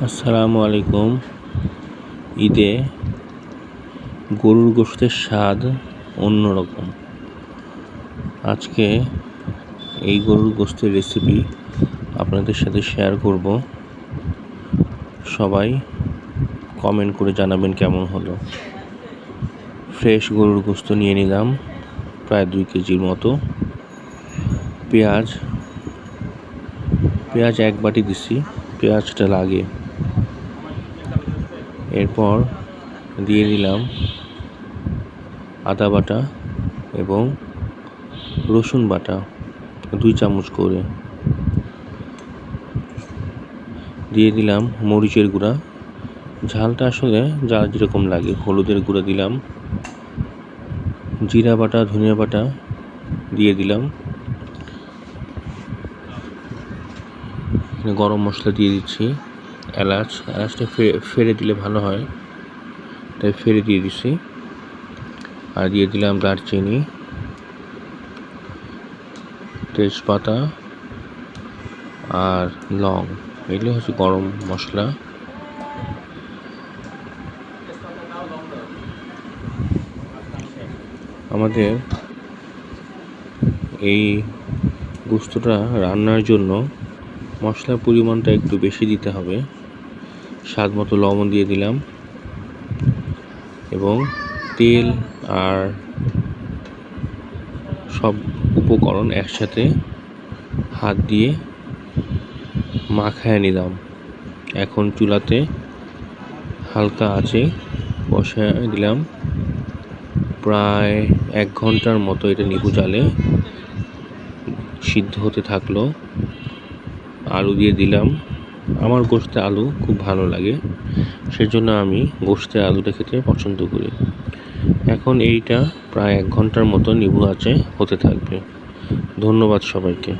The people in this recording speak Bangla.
আসসালামু আলাইকুম। ঈদে গরুর গোশতের স্বাদ অন্যরকম। আজকে এই গরুর গোশতের রেসিপি আপনাদের সাথে শেয়ার করব। সবাই কমেন্ট করে জানাবেন কেমন হলো। ফ্রেশ গরুর গোশত নিয়ে নিলাম প্রায় 2 কেজির মতো। পেঁয়াজ 1 বাটি দিছি, পেঁয়াজটা লাগে। এরপর দিয়ে দিলাম আদা বাটা এবং রসুন বাটা 2 চামচ করে। দিয়ে দিলাম মরিচের গুঁড়া, ঝালটা আসলে যার যেরকম লাগে। হলুদের গুঁড়া দিলাম, জিরা বাটা, ধনিয়া বাটা দিয়ে দিলাম, গরম মশলা দিয়ে দিচ্ছি, এলাচটা ফেড়ে দিলে ভালো হয়, তাই ফেড়ে দিয়ে দিচ্ছি। আর দিয়ে দিলাম দারচিনি, তেজপাতা আর লং। এগুলো হচ্ছে গরম মশলা। আমাদের এই গোশতটা রান্নার জন্য মশলার পরিমাণটা একটু বেশি দিতে হবে। স্বাদ মতো লবণ দিয়ে দিলাম এবং তেল আর সব উপকরণ একসাথে হাত দিয়ে মাখায় নিলাম। এখন চুলাতে হালকা আঁচে বসায় দিলাম। প্রায় 1 ঘন্টার মতো এটা নিভু জালে সিদ্ধ হতে থাকলো। আলু দিয়ে দিলাম। আমার গোশতে আলু খুব ভালো লাগে, সেজন্য আমি গোশতে আলুটা খেতে পছন্দ করি। এখন এইটা প্রায় 1 ঘন্টার মতো নিভু আঁচে হতে থাকবে। ধন্যবাদ সবাইকে।